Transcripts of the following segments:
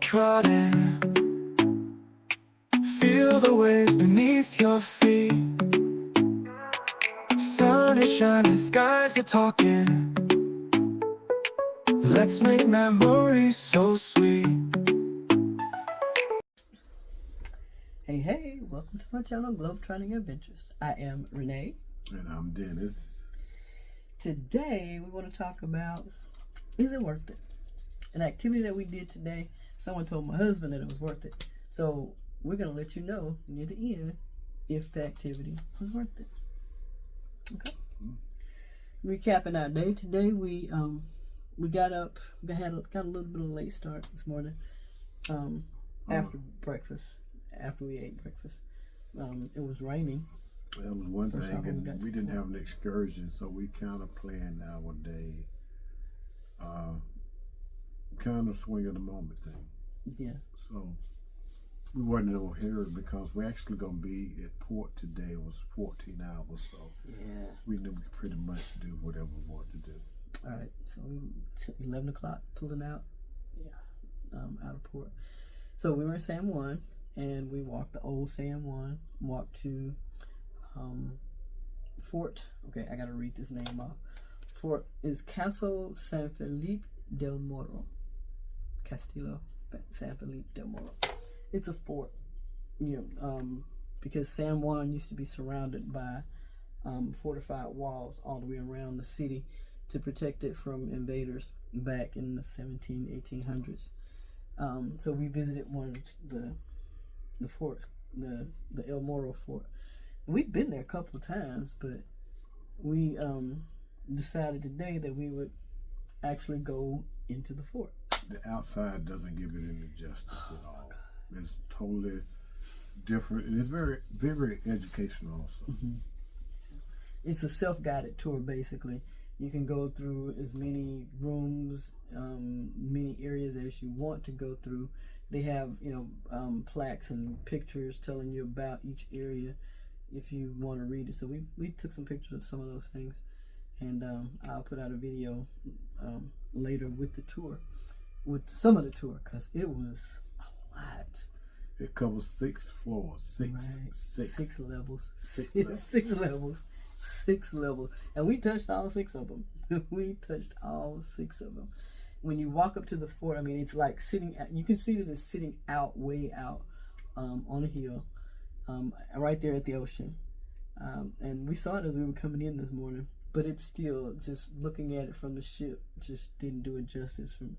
trotting. Feel the waves beneath your feet. Sun is shining, skies are talking. Let's make memories so sweet. Hey, welcome to my channel, Globetrotting Adventures. I am Renee. And I'm Dennis. Today, we want to talk about, is it worth it? An activity that we did today, someone told my husband that it was worth it. So, we're going to let you know near the end if the activity was worth it. Okay? Recapping our day today, we got up, got a little bit of a late start this morning after breakfast. After we ate breakfast, it was raining. That was one thing, and we didn't have an excursion, so we kind of planned our day, kind of swing of the moment thing. Yeah. So we wasn't in a hurry because we're actually going to be at port today. It was 14 hours, so yeah, we knew we could pretty much do whatever we wanted to do. All right, so we 11 o'clock pulling out, out of port. So we were in San Juan. And we walked the old San Juan, walked to Fort. Okay, I gotta read this name off. Fort is Castle San Felipe del Moro. Castillo San Felipe del Moro. It's a fort, because San Juan used to be surrounded by fortified walls all the way around the city to protect it from invaders back in the 1800s. So we visited one of the forts, the El Moro Fort. We'd been there a couple of times, but we decided today that we would actually go into the fort. The outside doesn't give it any justice at all. It's totally different, and it's very, very educational also. Mm-hmm. It's a self-guided tour, basically. You can go through as many rooms, many areas as you want to go through. They have, plaques and pictures telling you about each area if you want to read it. So we took some pictures of some of those things, and I'll put out a video later with the tour, with some of the tour, because it was a lot. It covers 6 floors, six levels, six levels. 6 levels. 6 levels, and we touched all 6 of them. We touched all 6 of them. When you walk up to the fort, I mean, it's like sitting at, you can see that it's sitting out, way out on a hill, right there at the ocean. And we saw it as we were coming in this morning, but it's still, just looking at it from the ship just didn't do it justice from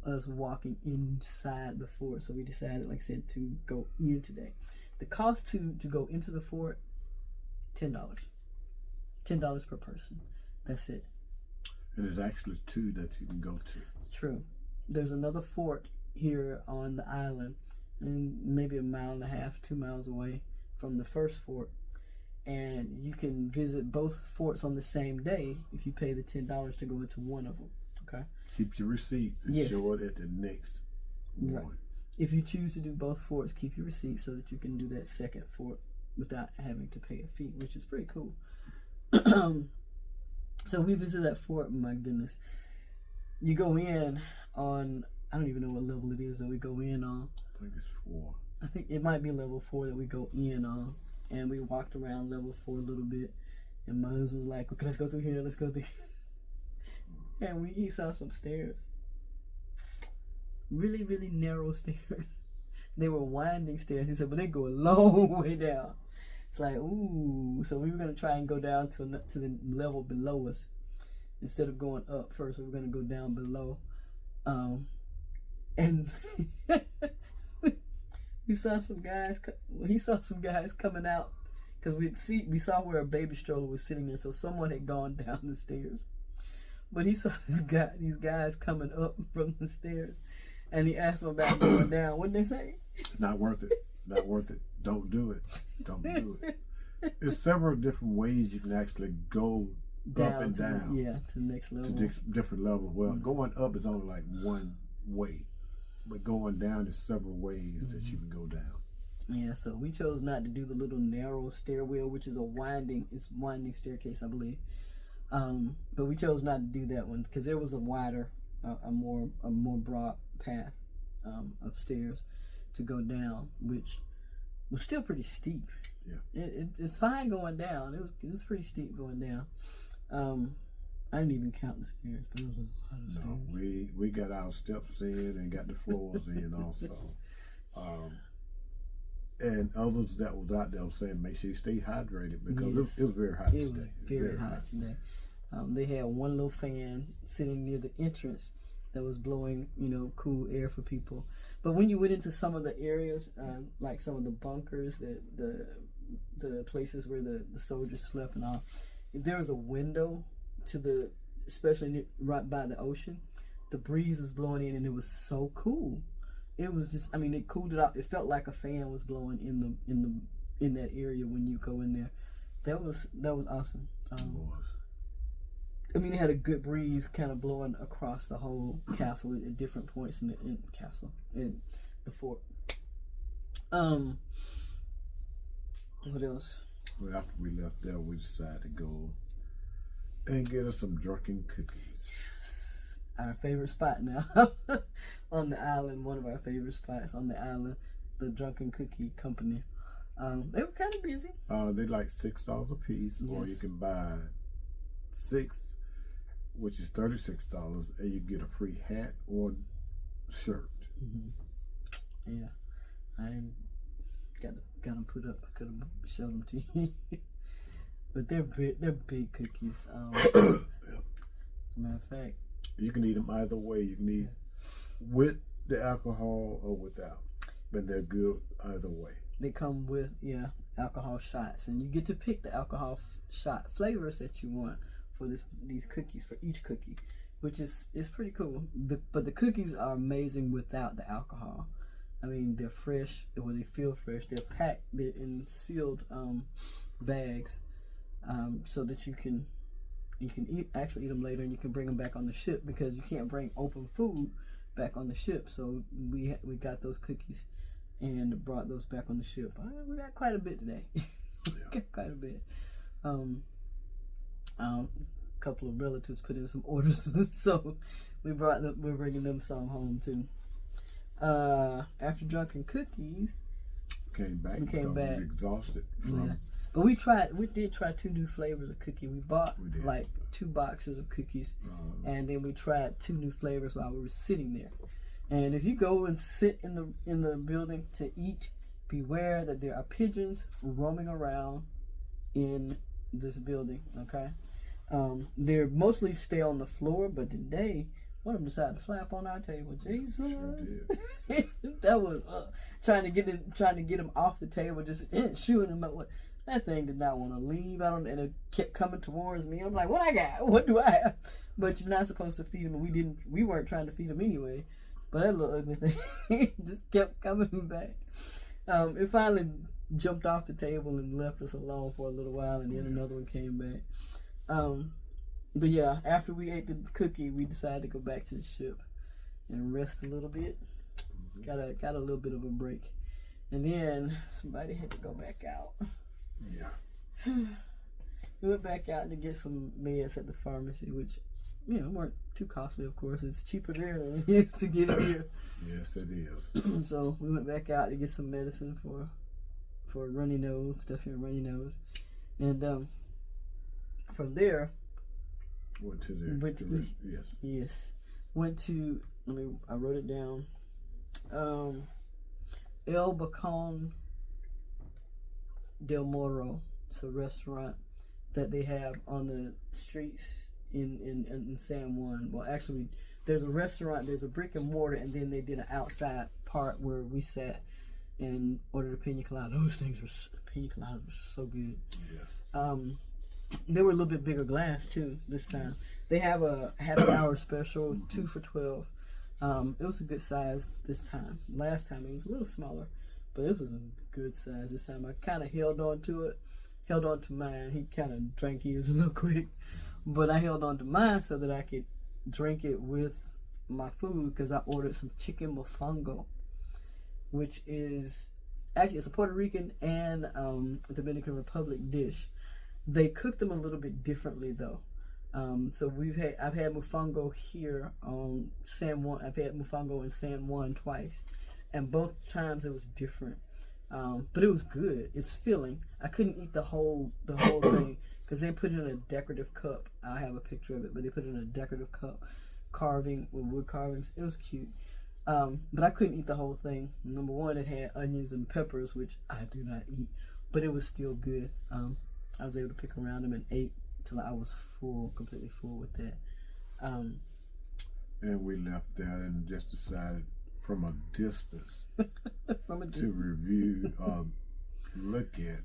us walking inside the fort. So we decided, like I said, to go in today. The cost to go into the fort, $10. $10 per person. That's it. And there's actually 2 that you can go to. True. There's another fort here on the island, and maybe 1.5 miles, 2 miles away from the first fort. And you can visit both forts on the same day if you pay the $10 to go into one of them. Okay. Keep your receipt and show it at the next one. Right. If you choose to do both forts, keep your receipt so that you can do that second fort without having to pay a fee, which is pretty cool. So we visited that fort. My goodness, you go in on, I don't even know what level it is that we go in on. I think it's 4. I think it might be level 4 that we go in on, and we walked around level 4 a little bit, and my husband was like, okay, let's go through here, let's go through here. And he saw some stairs, really, really narrow stairs. They were winding stairs. He said, but they go a long way down. It's like, ooh. So we were going to try and go down to the level below us. Instead of going up first, we were going to go down below. And we saw some guys, he saw some guys coming out. Because we saw where a baby stroller was sitting there. So someone had gone down the stairs. But he saw these guys coming up from the stairs. And he asked them about going down. What did they say? Not worth it. Not worth it. Don't do it. Don't do it. There's several different ways you can actually go down up and down. To the next level. To different levels. Well, going up is only like one way. But going down is several ways that you can go down. Yeah, so we chose not to do the little narrow stairwell, which is a winding staircase, I believe. But we chose not to do that one because there was a wider, a more broad path of stairs to go down, which was still pretty steep. Yeah. It's fine going down. It was pretty steep going down. I didn't even count the stairs, but it was a lot of stairs. No, we got our steps in and got the floors in also. And others that was out there were saying, make sure you stay hydrated because it was very hot It today. was very hot today. They had one little fan sitting near the entrance that was blowing, cool air for people. But when you went into some of the areas, like some of the bunkers, the places where the soldiers slept and all, there was a window to especially right by the ocean. The breeze was blowing in and it was so cool. It was just, it cooled it out. It felt like a fan was blowing in that area when you go in there. That was awesome. It was. It had a good breeze kind of blowing across the whole castle at different points in the fort. What else? Well, after we left there, we decided to go and get us some drunken cookies. Our favorite spot now on the island. One of our favorite spots on the island, the Drunken Cookie Company. They were kind of busy. They like $6 a piece, or you can buy 6, which is $36, and you get a free hat or shirt. Mm-hmm. Yeah, I didn't got them put up. I could have showed them to you, but they're big. They're big cookies. As a matter of fact, you can eat them either way. You can eat with the alcohol or without, but they're good either way. They come with alcohol shots, and you get to pick the alcohol shot flavors that you want for these cookies, for each cookie, which is pretty cool. But the cookies are amazing without the alcohol. They're fresh, or they feel fresh. They're packed, they're in sealed bags, so that you can actually eat them later, and you can bring them back on the ship because you can't bring open food back on the ship. So we got those cookies and brought those back on the ship. We got quite a bit today. Got quite a bit. A couple of relatives put in some orders, so we're bringing them some home too. After Drunken Cookies, we came back. Was exhausted from. But we did try 2 new flavors of cookie. We bought like 2 boxes of cookies, and then we tried 2 new flavors while we were sitting there. And if you go and sit in the building to eat, beware that there are pigeons roaming around in this building. Okay, they mostly stay on the floor, but today one of them decided to flap on our table. Jesus, sure did. That was trying to get him off the table, just shooing him up. That thing did not want to leave. And it kept coming towards me. I'm like, what I got? What do I have? But you're not supposed to feed him, and we weren't trying to feed him anyway. But that little ugly thing just kept coming back. It finally jumped off the table and left us alone for a little while, and then another one came back. But yeah, after we ate the cookie, we decided to go back to the ship and rest a little bit. Got a little bit of a break, and then somebody had to go back out. Yeah. We went back out to get some meds at the pharmacy, which weren't too costly. Of course, it's cheaper there than it is to get it here. Yes, it is. So we went back out to get some medicine for a runny nose, stuffy and runny nose, and from there. Went to yes. Went to. I wrote it down. El Bacon Del Moro. It's a restaurant that they have on the streets in San Juan. Well, actually, there's a restaurant, there's a brick and mortar, and then they did an outside part where we sat and ordered a pina colada. Pina coladas were so good. Yes. They were a little bit bigger glass too this time. They have a happy hour special, 2 for $12. It was a good size this time. Last time it was a little smaller, but this was a good size this time. I kind of held on to mine. He kind of drank his a little quick, but I held on to mine so that I could drink it with my food because I ordered some chicken mofongo, which is actually it's a Puerto Rican and Dominican Republic dish. They cook them a little bit differently though. So I've had Mofongo here on San Juan. I've had Mofongo in San Juan twice, and both times it was different. But it was good. It's filling. I couldn't eat the whole thing because they put it in a decorative cup. I have a picture of it, but they put it in a decorative cup, carving with wood carvings. It was cute. But I couldn't eat the whole thing. Number one, it had onions and peppers, which I do not eat, but it was still good. I was able to pick around them and ate till I was full, completely full with that. And we left there and just decided from a distance to review, look at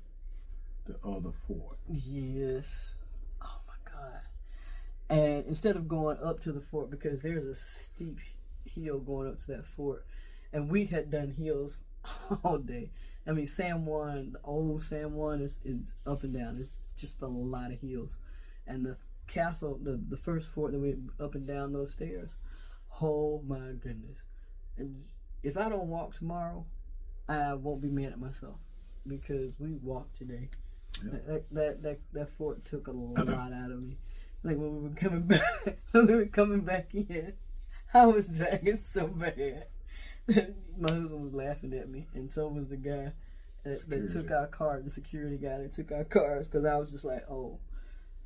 the other fort. Yes. Oh my God. And instead of going up to the fort, because there's a steep hill going up to that fort, and we had done hills all day. I mean, San Juan, the old San Juan is up and down. It's just a lot of hills. And the castle, the first fort that went up and down those stairs, oh my goodness. And if I don't walk tomorrow, I won't be mad at myself because we walked today. Yeah. That fort took a lot out of me. Like when we were coming back in, I was dragging so bad. My husband was laughing at me, and so was the guy that took our car, the security guy that took our cars, because I was just like, oh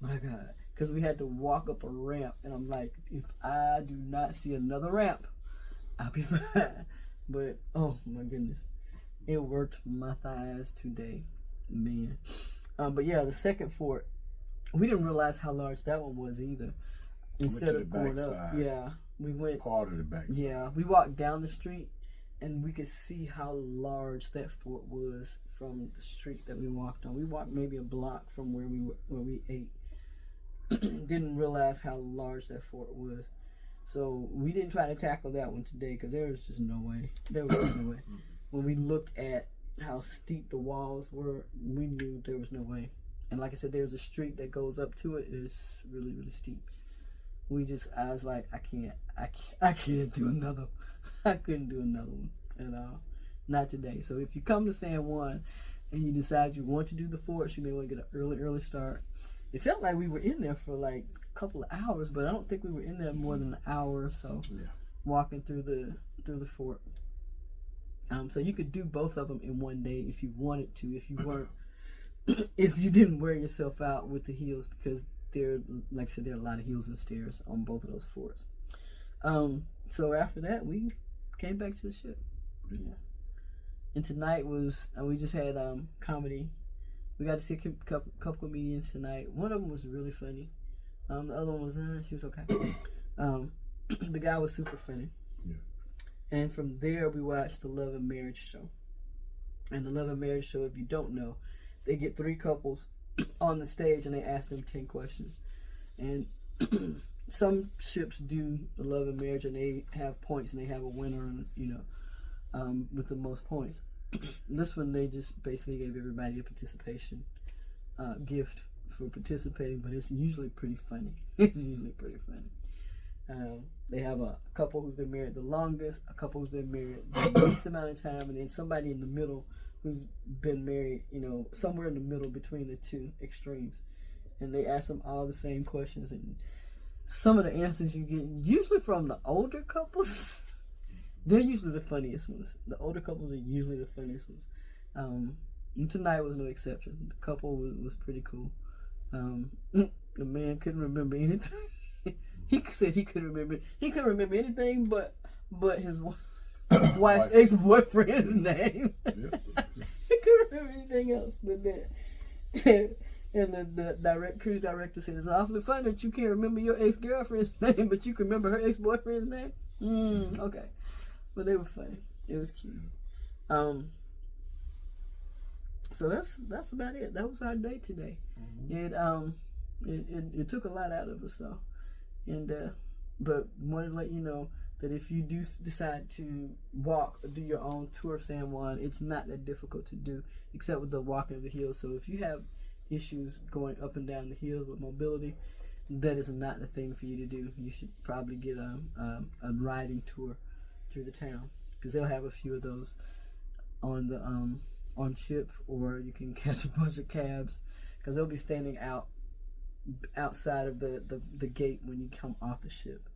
my God. Because we had to walk up a ramp, and I'm like, if I do not see another ramp, I'll be fine. But, oh my goodness. It worked my thighs today, man. But yeah, the second fort, we didn't realize how large that one was either. Instead of going up, yeah, we went part of the back side. Yeah, we walked down the street, and we could see how large that fort was from the street that we walked on. We walked maybe a block from where we ate. Didn't realize how large that fort was. So we didn't try to tackle that one today because there was just no way. There was just no way. When we looked at how steep the walls were, we knew there was no way. And like I said, there's a street that goes up to it. It's really, really steep. I was like, I can't do another. I couldn't do another one at all. Not today. So if you come to San Juan and you decide you want to do the forts, you may want to get an early start. It felt like we were in there for like a couple of hours, but I don't think we were in there more than an hour or so. Yeah. Walking through the fort. So you could do both of them in one day if you wanted to. If you weren't, if you didn't wear yourself out with the hills, because like I said, there are a lot of hills and stairs on both of those forts. So after that, we came back to the ship. Yeah. And tonight was we just had comedy. We got to see a couple comedians tonight. One of them was really funny. The other one was she was okay. The guy was super funny. Yeah. And from there, we watched the Love and Marriage show. And the Love and Marriage show, if you don't know, they get 3 couples on the stage and they ask them 10 questions. And some ships do the Love and Marriage and they have points and they have a winner, and with the most points. This one, they just basically gave everybody a participation gift for participating, but it's usually pretty funny. They have a couple who's been married the longest, a couple who's been married the least amount of time, and then somebody in the middle who's been married, somewhere in the middle between the two extremes. And they ask them all the same questions, and some of the answers you get, usually from the older couples, they're usually the funniest ones. The older couples are usually the funniest ones. And tonight was no exception. The couple was pretty cool. The man couldn't remember anything. He said he couldn't remember anything but his wife's ex-boyfriend's name. He couldn't remember anything else but that. And the cruise director said, "It's awfully funny that you can't remember your ex-girlfriend's name, but you can remember her ex-boyfriend's name." Okay. But they were funny. It was cute. So that's about it. That was our day today. It took a lot out of us though. And but wanted to let you know that if you do decide to walk or do your own tour of San Juan, it's not that difficult to do, except with the walking of the hills. So if you have issues going up and down the hills with mobility, that is not the thing for you to do. You should probably get a riding tour through the town, because they'll have a few of those on the on ship, or you can catch a bunch of cabs, because they'll be standing out outside of the gate when you come off the ship.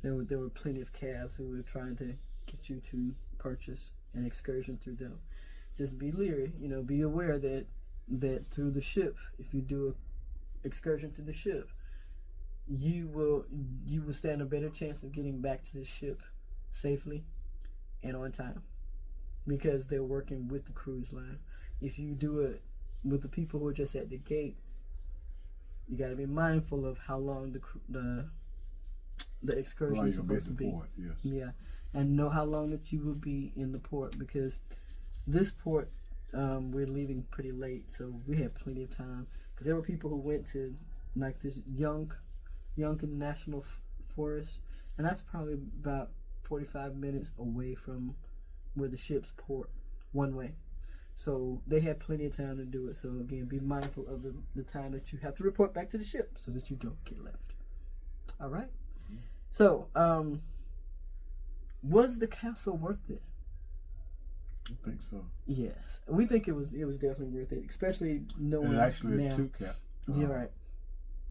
There were plenty of cabs who were trying to get you to purchase an excursion through them. Just be leery, be aware that through the ship, if you do an excursion through the ship, you will stand a better chance of getting back to the ship safely and on time, because they're working with the cruise line. If you do it with the people who are just at the gate, you got to be mindful of how long the excursion is supposed to be. Port, yes. Yeah, and know how long that you will be in the port, because this port, we're leaving pretty late, so we had plenty of time. Because there were people who went to like this Yunkin National Forest, and that's probably about 45 minutes away from where the ship's port, one way. So they had plenty of time to do it. So again, be mindful of the time that you have to report back to the ship so that you don't get left. All right. So, was the castle worth it? I think so. Yes, we think it was definitely worth it, especially knowing. And actually, now, yeah, right.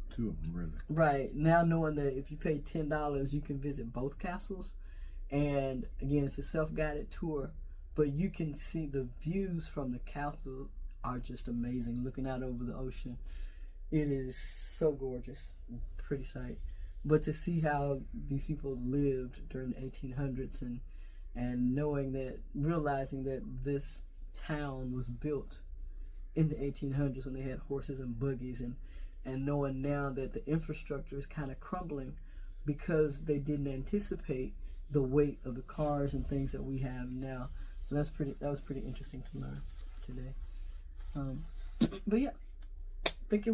Two of them, really. Right, now knowing that if you pay $10, you can visit both castles, and again, it's a self-guided tour, but you can see the views from the castle are just amazing. Looking out over the ocean, it is so gorgeous, pretty sight. But to see how these people lived during the 1800s and knowing that, realizing that this town was built in the 1800s when they had horses and buggies, and knowing now that the infrastructure is kind of crumbling because they didn't anticipate the weight of the cars and things that we have now. So that was pretty interesting to learn today. But yeah,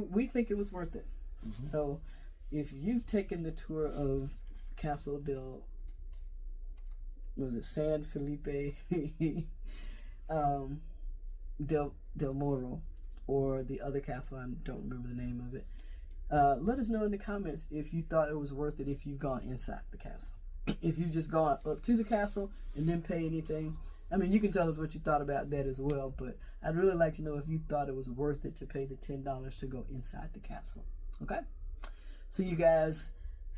we think it was worth it. So if you've taken the tour of Castle San Felipe del Moro, or the other castle, I don't remember the name of it, let us know in the comments if you thought it was worth it, if you've gone inside the castle. If you've just gone up to the castle and didn't pay anything, I mean, you can tell us what you thought about that as well, but I'd really like to know if you thought it was worth it to pay the $10 to go inside the castle. Okay? So you guys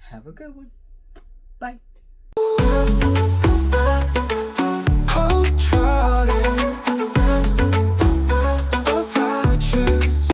have a good one. Bye.